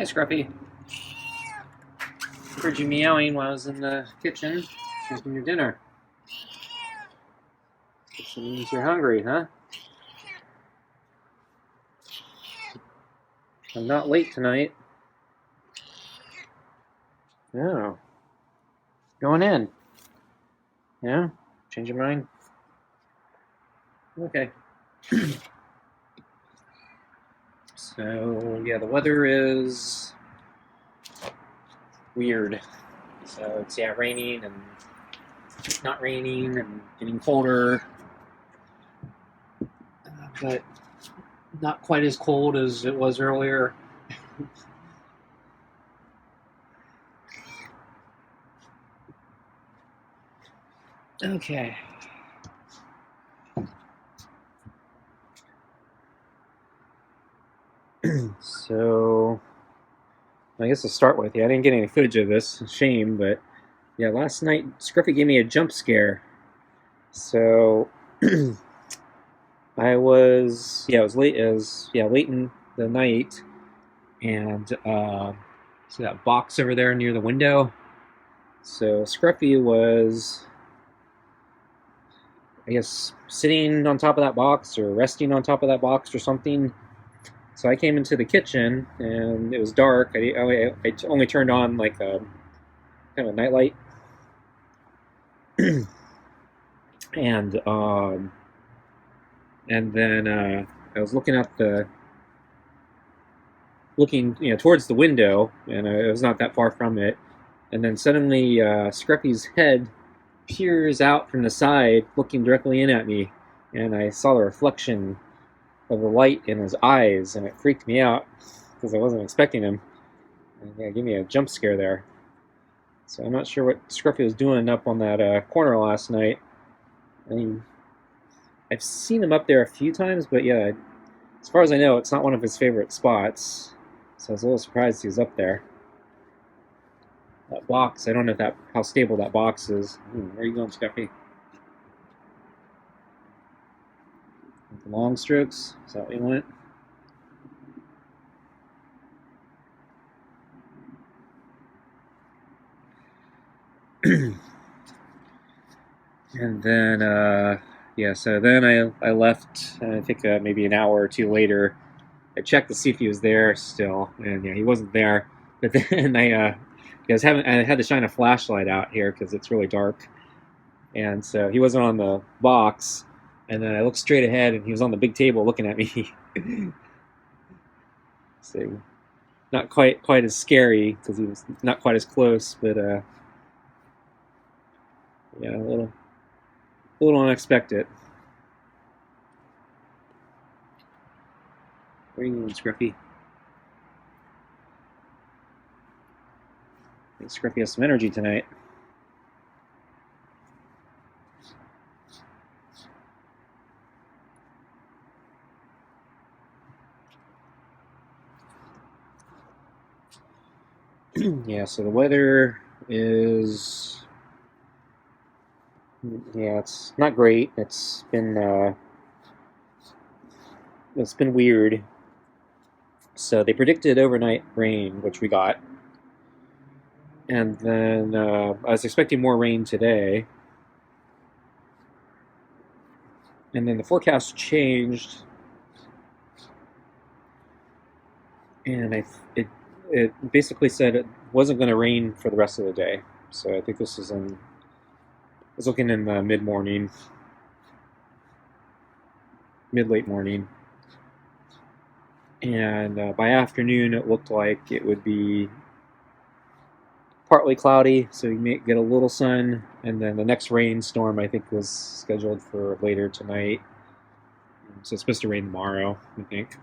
Hey, Scruffy. Heard you meowing while I was in the kitchen making your dinner. Which means you're hungry, huh? I'm not late tonight. Oh. Going in. Yeah? Change your mind? Okay. So, yeah, the weather is weird. So it's, yeah, raining and not raining and getting colder. But not quite as cold as it was earlier. Okay. So, I guess to start with, yeah, I didn't get any footage of this. Shame, but yeah, last night Scruffy gave me a jump scare. So I was late. It was late in the night, and see that box over there near the window. So Scruffy was, I guess, sitting on top of that box or resting on top of that box or something. So I came into the kitchen and it was dark. I only turned on like a kind of a nightlight, and then I was looking towards the window, and it was not that far from it. And then suddenly, Scruffy's head peers out from the side, looking directly in at me, and I saw the reflection of the light in his eyes, and it freaked me out because I wasn't expecting him. And yeah, gave me a jump scare there. So I'm not sure what Scruffy was doing up on that corner last night. I mean, I've seen him up there a few times, but yeah, as far as I know, it's not one of his favorite spots. So I was a little surprised he was up there. That box, I don't know how stable that box is. Where are you going, Scruffy? Long strokes? Is that what you want? And then, so then I left, I think maybe an hour or two later. I checked to see if he was there still, and yeah, he wasn't there. But then I had to shine a flashlight out here because it's really dark. And so he wasn't on the box, and then I looked straight ahead, and he was on the big table looking at me. So not quite as scary because he was not quite as close, but yeah, a little unexpected. Where are you going, Scruffy? I think Scruffy has some energy tonight. Yeah, so the weather is, yeah, it's not great. It's been weird. So they predicted overnight rain, which we got, and then I was expecting more rain today, and then the forecast changed, and it basically said it wasn't going to rain for the rest of the day. So I think this is looking in the mid late morning, and by afternoon it looked like it would be partly cloudy, so you may get a little sun, and then the next rainstorm I think was scheduled for later tonight. So it's supposed to rain tomorrow, I think.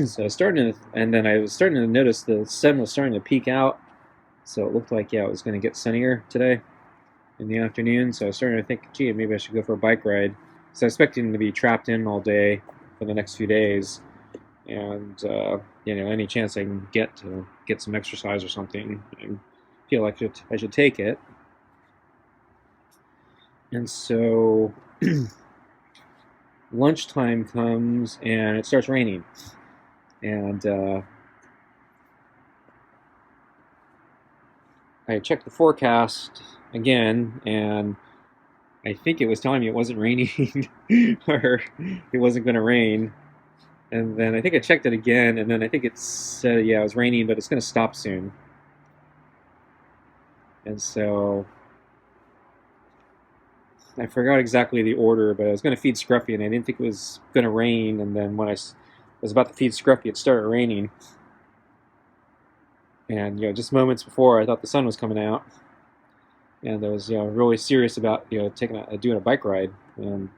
So I was starting to notice the sun was starting to peak out, so it looked like it was going to get sunnier today in the afternoon. So I was starting to think, gee, maybe I should go for a bike ride. So I was expecting to be trapped in all day for the next few days, and any chance I can get to get some exercise or something, I feel like I should take it. And so lunchtime comes and it starts raining, and I checked the forecast again, and I think it was telling me it wasn't raining or it wasn't going to rain. And then I think I checked it again, and then I think it said, yeah, it was raining, but it's going to stop soon. And so I forgot exactly the order, but I was going to feed Scruffy, and I didn't think it was going to rain. And then when I was about to feed Scruffy, it started raining. And just moments before, I thought the sun was coming out, and I was really serious about doing a bike ride. And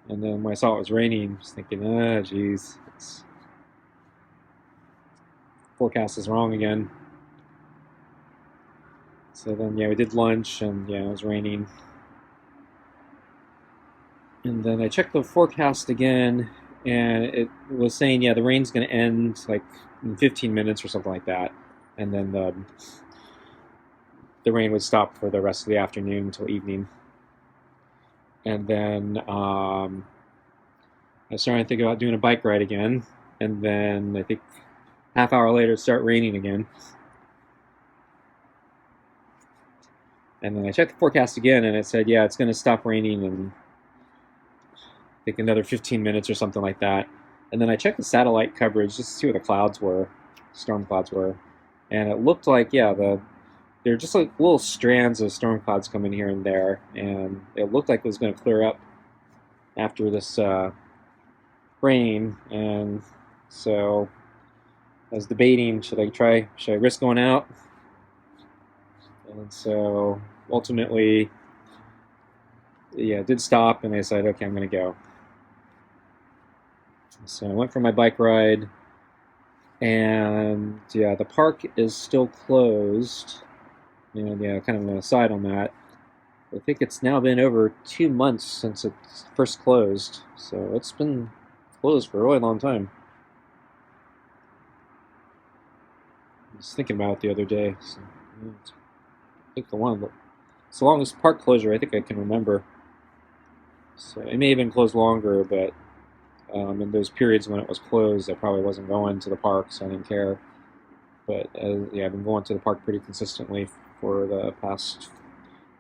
then when I saw it was raining, I was thinking, ah, geez, forecast is wrong again. So then, we did lunch, and it was raining. And then I checked the forecast again, and it was saying, the rain's going to end like in 15 minutes or something like that. And then the rain would stop for the rest of the afternoon until evening. And then I started to think about doing a bike ride again. And then I think half hour later it started raining again. And then I checked the forecast again, and it said, it's going to stop raining in I think another 15 minutes or something like that. And then I checked the satellite coverage just to see where the clouds were, storm clouds were. And it looked like, they're just like little strands of storm clouds coming here and there. And it looked like it was going to clear up after this rain. And so I was debating, should I risk going out? And so ultimately, it did stop, and I decided, okay, I'm going to go. So I went for my bike ride, and the park is still closed. And kind of an aside on that, I think it's now been over 2 months since it first closed, so it's been closed for a really long time. I was thinking about it the other day. So, I think it's the longest park closure I think I can remember. So it may have been closed longer, but in those periods when it was closed, I probably wasn't going to the park, so I didn't care. But I've been going to the park pretty consistently for the past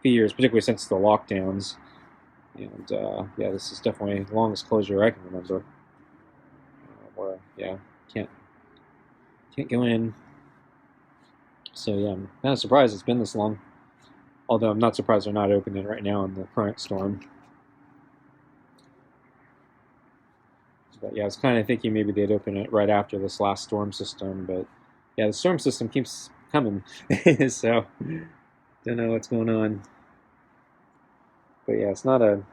few years, particularly since the lockdowns. And this is definitely the longest closure I can remember. Where can't go in. So I'm kind of surprised it's been this long. Although I'm not surprised they're not opening right now in the current storm. But I was kind of thinking maybe they'd open it right after this last storm system. But the storm system keeps coming, so don't know what's going on. But it's not a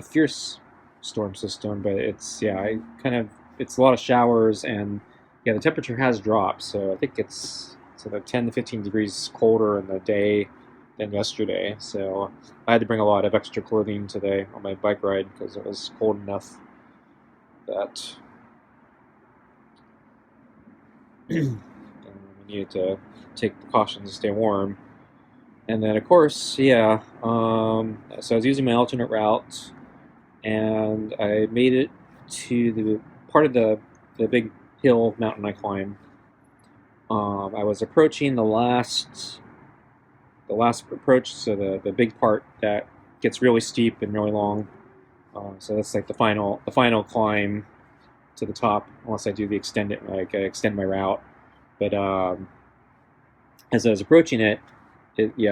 fierce storm system, but it's it's a lot of showers, and the temperature has dropped. So I think it's about 10 to 15 degrees colder in the day than yesterday. So I had to bring a lot of extra clothing today on my bike ride because it was cold enough that we needed to take precautions to stay warm. And then, of course, so I was using my alternate route, and I made it to the part of the big hill mountain I climbed. I was approaching the last approach, so the big part that gets really steep and really long. So that's like the final climb to the top, unless I do the extend my route. But as I was approaching it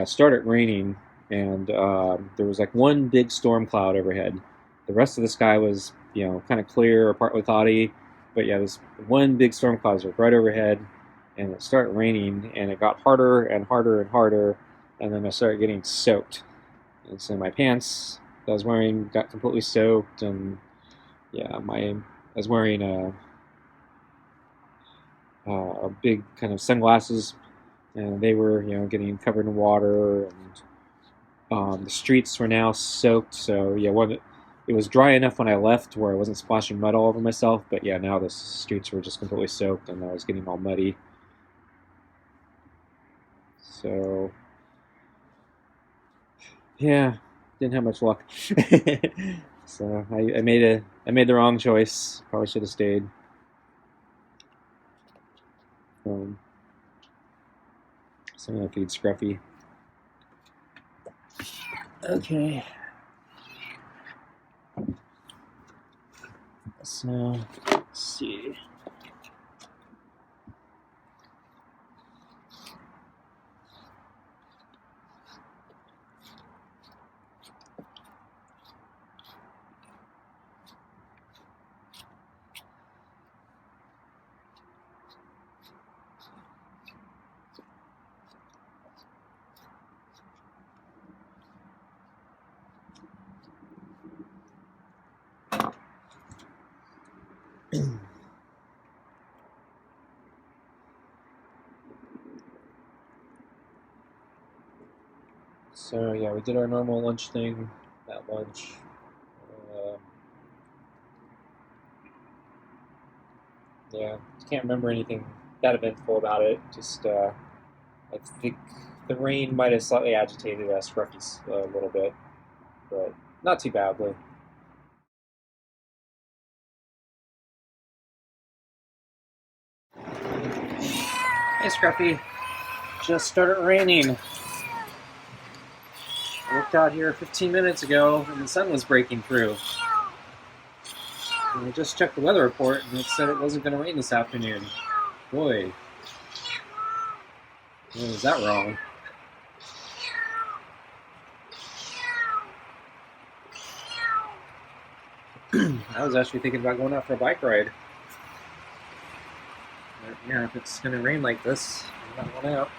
started raining, and there was like one big storm cloud overhead. The rest of the sky was kind of clear or partly cloudy, but this one big storm cloud was right overhead, and it started raining, and it got harder and harder and harder, and then I started getting soaked. And so my pants that I was wearing got completely soaked, and I was wearing a big kind of sunglasses, and they were getting covered in water, and the streets were now soaked. So it was dry enough when I left where I wasn't splashing mud all over myself, but now the streets were just completely soaked, and I was getting all muddy. So didn't have much luck. So I made the wrong choice. Probably should have stayed. So I'm gonna feed Scruffy. Okay. So let's see. So yeah, we did our normal lunch thing at lunch. Yeah, can't remember anything that eventful about it. Just I think the rain might have slightly agitated Scruffy a little bit, but not too badly. Hey Scruffy, just started raining. I looked out here 15 minutes ago and the sun was breaking through. And I just checked the weather report and it said it wasn't going to rain this afternoon. Boy, is that wrong? I was actually thinking about going out for a bike ride. But yeah, if it's going to rain like this, I'm not going out.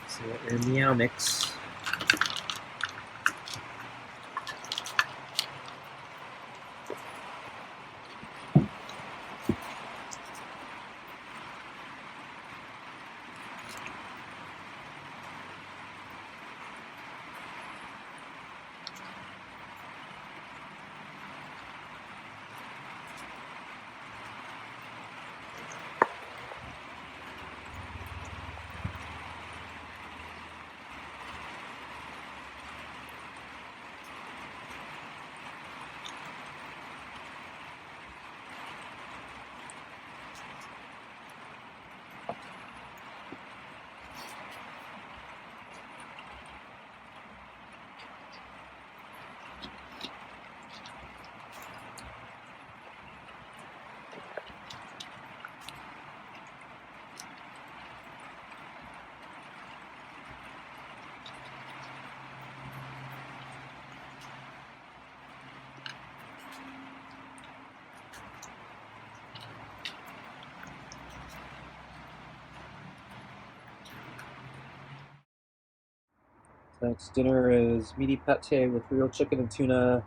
So your Meow mix. Tonight's dinner is meaty pate with real chicken and tuna,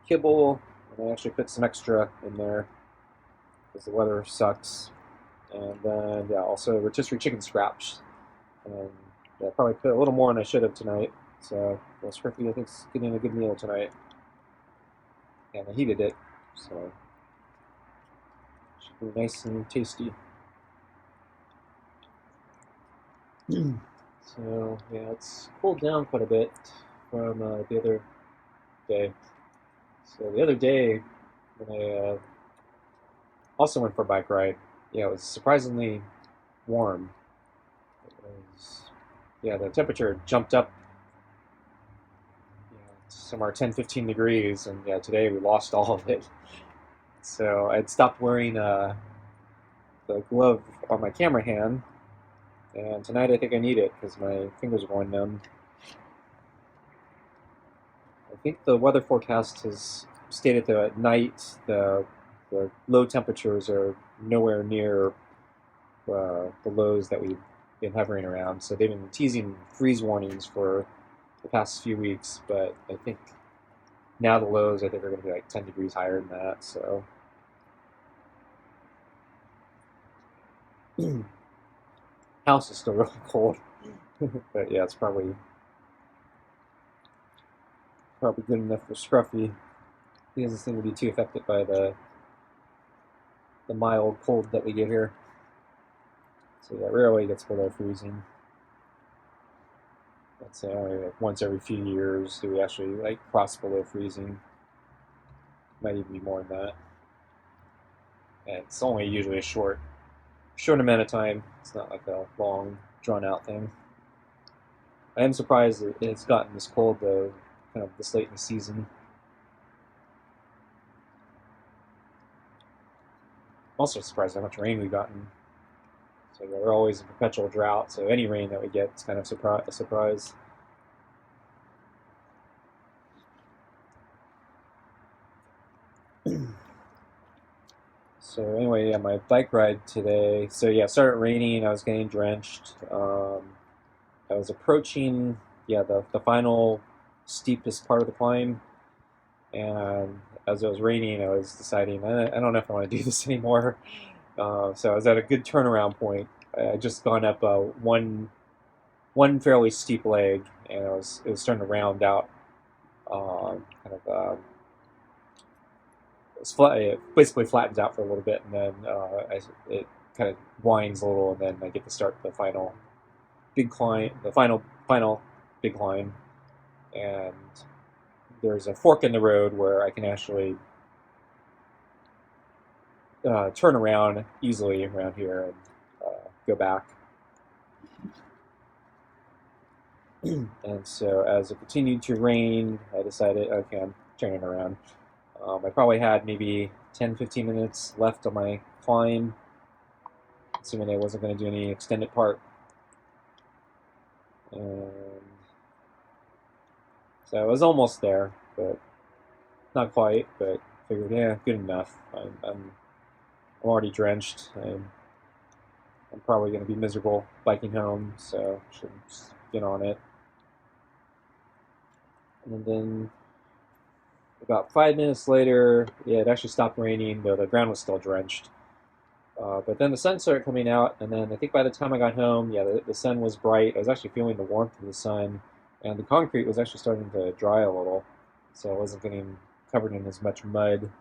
kibble, and I actually put some extra in there because the weather sucks. And then, yeah, also rotisserie chicken scraps. And yeah, probably put a little more than I should have tonight. So, well, Scruffy, I think, is getting a good meal tonight. And I heated it, so should be nice and tasty. So, yeah, it's cooled down quite a bit from the other day. So, the other day, when I also went for a bike ride, yeah, it was surprisingly warm. It was, yeah, the temperature jumped up somewhere 10-15 degrees, and yeah, today we lost all of it. So I'd stopped wearing the glove on my camera hand, and tonight I think I need it because my fingers are going numb. I think the weather forecast has stated that at night the low temperatures are nowhere near the lows that we've been hovering around. So they've been teasing freeze warnings for the past few weeks, but I think now the lows I think are going to be like 10 degrees higher than that. So house is still really cold, but yeah, it's probably good enough for Scruffy. He doesn't seem to be too affected by the the mild cold that we get here. So yeah, rarely gets below freezing. Let's say only like once every few years do we actually like cross below freezing. Might even be more than that. And it's only usually a short amount of time. It's not like a long, drawn out thing. I am surprised it's gotten this cold though, kind of this late in the season. I'm also surprised how much rain we've gotten. So yeah, we're always in perpetual drought, so any rain that we get is kind of a surprise. So anyway, yeah, my bike ride today. So yeah, it started raining. I was getting drenched. I was approaching, yeah, the final steepest part of the climb, and as it was raining, I was deciding I don't know if I want to do this anymore. So I was at a good turnaround point. I just gone up one fairly steep leg, and it was starting to round out, kind of. It basically flattens out for a little bit, and then it kind of winds a little, and then I get to start the final big climb, the final big climb, and there's a fork in the road where I can actually turn around easily around here and go back. And so as it continued to rain, I decided, okay, I'm turning around. I probably had maybe 10-15 minutes left on my climb, assuming I wasn't going to do any extended part. And so I was almost there, but not quite. But figured, yeah, good enough. I'm already drenched. I'm probably going to be miserable biking home, so should just get on it. And then about 5 minutes later, yeah, it actually stopped raining, though the ground was still drenched. But then the sun started coming out, and then I think by the time I got home, yeah, the sun was bright. I was actually feeling the warmth of the sun, and the concrete was actually starting to dry a little, so I wasn't getting covered in as much mud.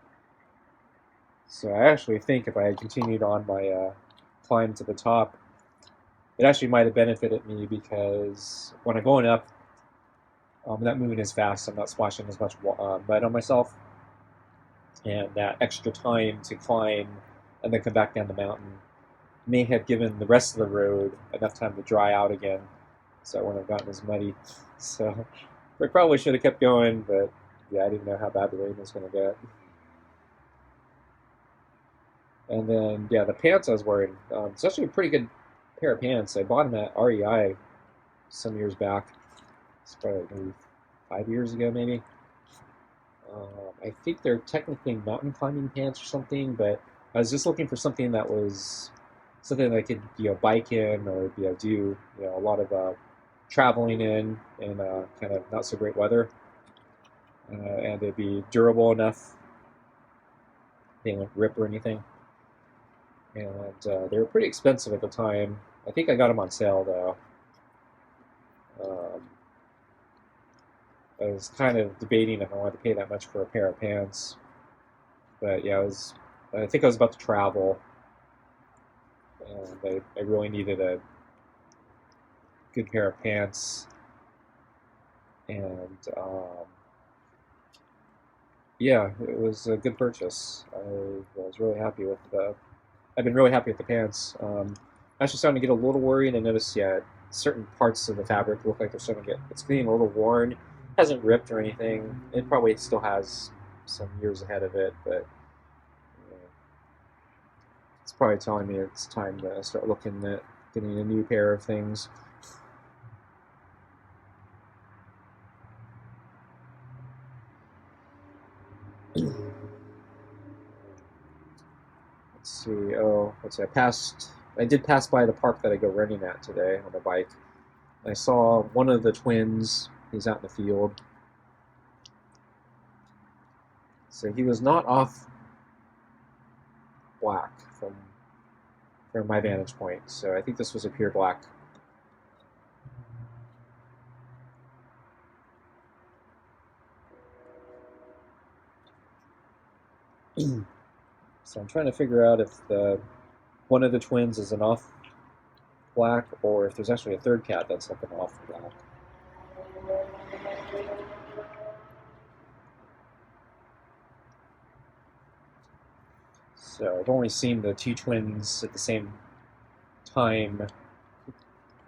So I actually think if I had continued on my climb to the top, it actually might have benefited me because when I'm going up, I'm not moving as fast. I'm not splashing as much mud on myself, and that extra time to climb and then come back down the mountain may have given the rest of the road enough time to dry out again, so I wouldn't have gotten as muddy. So I probably should have kept going, but yeah, I didn't know how bad the rain was going to get. And then yeah, the pants I was wearing, it's actually a pretty good pair of pants. I bought them at REI some years back. It's probably maybe 5 years ago, maybe. I think they're technically mountain climbing pants or something, but I was just looking for something that was something that I could bike in or do a lot of traveling in kind of not so great weather, and they'd be durable enough. They won't rip or anything, and they were pretty expensive at the time. I think I got them on sale though. Um, I was kind of debating if I wanted to pay that much for a pair of pants, but yeah, I think I was about to travel, and I really needed a good pair of pants, and yeah, it was a good purchase. I was really happy with the. I've been really happy with the pants. Actually, starting to get a little worried. I noticed, yeah, certain parts of the fabric look like they're starting to it's getting a little worn. It hasn't ripped or anything. It probably still has some years ahead of it, but it's probably telling me it's time to start looking at getting a new pair of things. Let's see. Oh, let's see. I did pass by the park that I go running at today on the bike. I saw one of the twins. He's out in the field. So he was not off black from my vantage point. So I think this was a pure black. So I'm trying to figure out if one of the twins is an off black or if there's actually a third cat that's like an off black. So I've only seen the two twins at the same time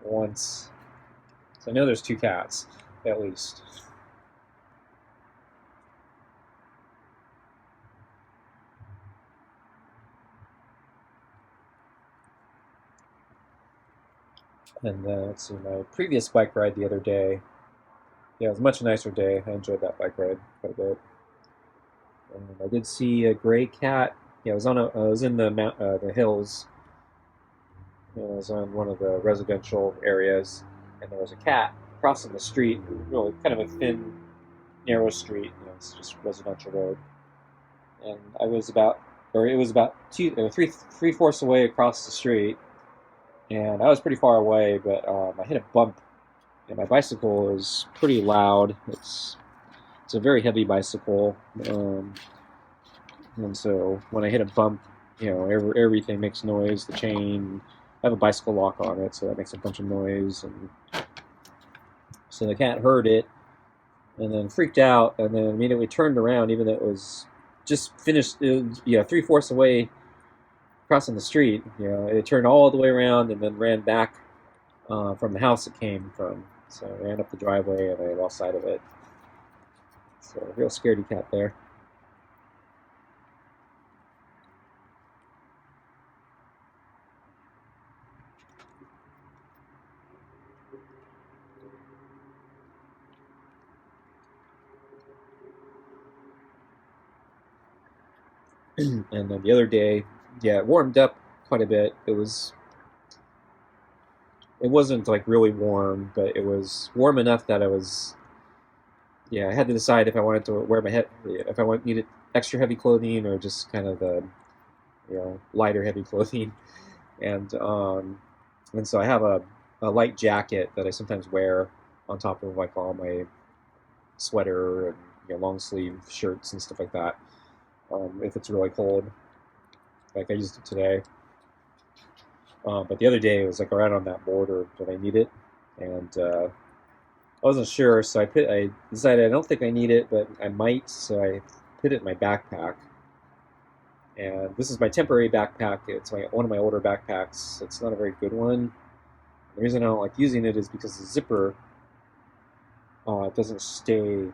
once. So I know there's two cats, at least. And let's see, my previous bike ride the other day, yeah, it was a much nicer day. I enjoyed that bike ride quite a bit. And I did see a gray cat. Yeah, I was in the hills. I was on one of the residential areas, and there was a cat crossing the street. Really, kind of a thin, narrow street. It's just residential road. And I was about, or it was about three-fourths away across the street, and I was pretty far away, but I hit a bump, and my bicycle is pretty loud. It's a very heavy bicycle, and so when I hit a bump, everything makes noise. The chain, I have a bicycle lock on it, so that makes a bunch of noise, and so the cat heard it, and then freaked out, and then immediately turned around, even though it was just finished, three-fourths away crossing the street. It turned all the way around and then ran back from the house it came from. So I ran up the driveway and I lost sight of it. So a real scaredy cat there. And then the other day, yeah, it warmed up quite a bit. It wasn't like really warm, but it was warm enough that I had to decide if I wanted to wear if I needed extra heavy clothing or just kind of the, lighter heavy clothing. And and so I have a light jacket that I sometimes wear on top of like all my sweater and long sleeve shirts and stuff like that. If it's really cold, like I used it today. But the other day it was like right on that border that I need it, and I wasn't sure, so I decided I don't think I need it, but I might, so I put it in my backpack. And this is my temporary backpack. It's one of my older backpacks. It's not a very good one. The reason I don't like using it is because the zipper doesn't stay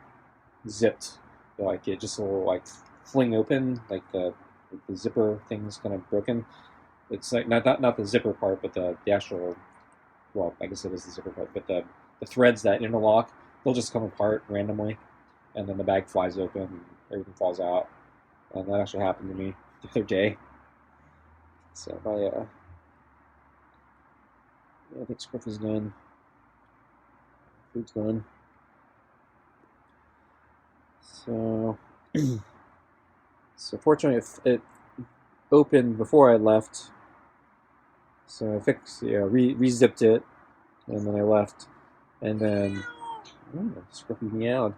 zipped. Like it just will like fling open, like the zipper thing's kind of broken. It's like not the zipper part, but the actual. Well, I guess it is the zipper part, but the threads that interlock, they'll just come apart randomly, and then the bag flies open, and everything falls out. And that actually happened to me the other day. So I think Scruffy's done. Food's done. So, so fortunately, it opened before I left. So I fixed, re-zipped it, and then I left, and then Scruffy meowed.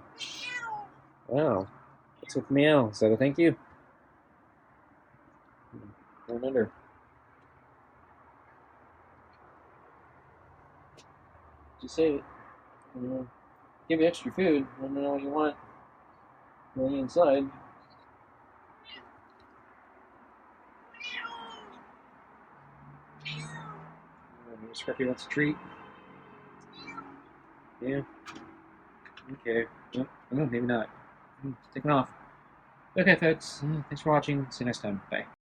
Wow, what's with meow? Is that a thank you? Going under. Just say it. Give you extra food. Let me know what you want. Going inside. Scruffy wants a treat. Yeah. Okay. Oh, maybe not. Taking off. Okay, folks. Thanks for watching. See you next time. Bye.